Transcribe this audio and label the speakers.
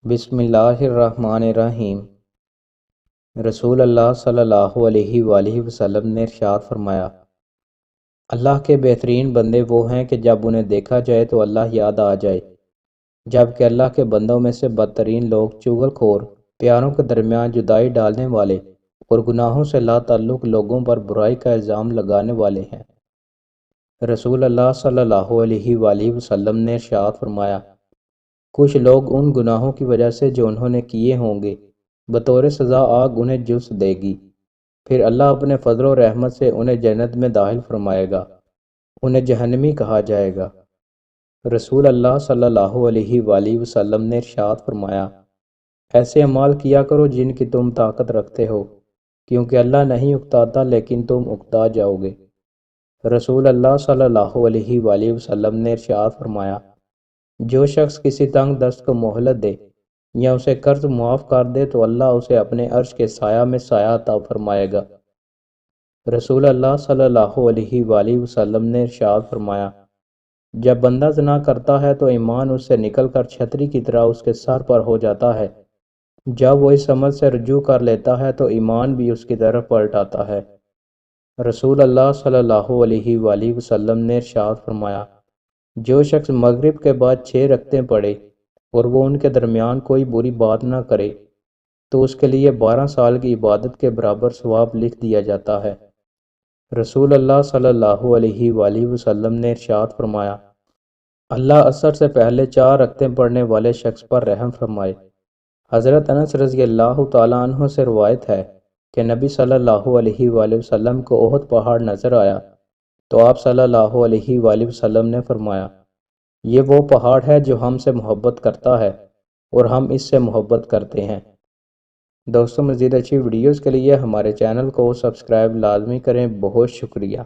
Speaker 1: بسم اللہ الرحمن الرحیم۔ رسول اللہ صلی اللہ علیہ وآلہ وسلم نے ارشاد فرمایا، اللہ کے بہترین بندے وہ ہیں کہ جب انہیں دیکھا جائے تو اللہ یاد آ جائے، جبکہ اللہ کے بندوں میں سے بدترین لوگ چغل خور، پیاروں کے درمیان جدائی ڈالنے والے اور گناہوں سے لا تعلق لوگوں پر برائی کا الزام لگانے والے ہیں۔ رسول اللہ صلی اللہ علیہ وآلہ وسلم نے ارشاد فرمایا، کچھ لوگ ان گناہوں کی وجہ سے جو انہوں نے کیے ہوں گے بطور سزا آگ انہیں جھلس دے گی، پھر اللہ اپنے فضل و رحمت سے انہیں جنت میں داخل فرمائے گا، انہیں جہنمی کہا جائے گا۔ رسول اللہ صلی اللہ علیہ وآلہ وسلم نے ارشاد فرمایا، ایسے اعمال کیا کرو جن کی تم طاقت رکھتے ہو، کیونکہ اللہ نہیں اکتاتا لیکن تم اکتا جاؤ گے۔ رسول اللہ صلی اللہ علیہ وآلہ وسلم نے ارشاد فرمایا، جو شخص کسی تنگ دست کو مہلت دے یا اسے قرض معاف کر دے تو اللہ اسے اپنے عرش کے سایہ میں سایہ عطا فرمائے گا۔ رسول اللہ صلی اللہ علیہ وآلہ وسلم نے ارشاد فرمایا، جب بندہ زنا کرتا ہے تو ایمان اس سے نکل کر چھتری کی طرح اس کے سر پر ہو جاتا ہے، جب وہ اس عمل سے رجوع کر لیتا ہے تو ایمان بھی اس کی طرف پلٹ آتا ہے۔ رسول اللہ صلی اللہ علیہ وآلہ وسلم نے ارشاد فرمایا، جو شخص مغرب کے بعد 6 رکعتیں پڑھے اور وہ ان کے درمیان کوئی بری بات نہ کرے تو اس کے لیے 12 سال کی عبادت کے برابر ثواب لکھ دیا جاتا ہے۔ رسول اللہ صلی اللہ علیہ وآلہ وسلم نے ارشاد فرمایا، اللہ عصر سے پہلے 4 رکعتیں پڑھنے والے شخص پر رحم فرمائے۔ حضرت انس رضی اللہ تعالیٰ عنہ سے روایت ہے کہ نبی صلی اللہ علیہ وآلہ وسلم کو احد پہاڑ نظر آیا تو آپ صلی اللہ علیہ وآلہ وسلم نے فرمایا، یہ وہ پہاڑ ہے جو ہم سے محبت کرتا ہے اور ہم اس سے محبت کرتے ہیں۔ دوستوں، مزید اچھی ویڈیوز کے لیے ہمارے چینل کو سبسکرائب لازمی کریں۔ بہت شکریہ۔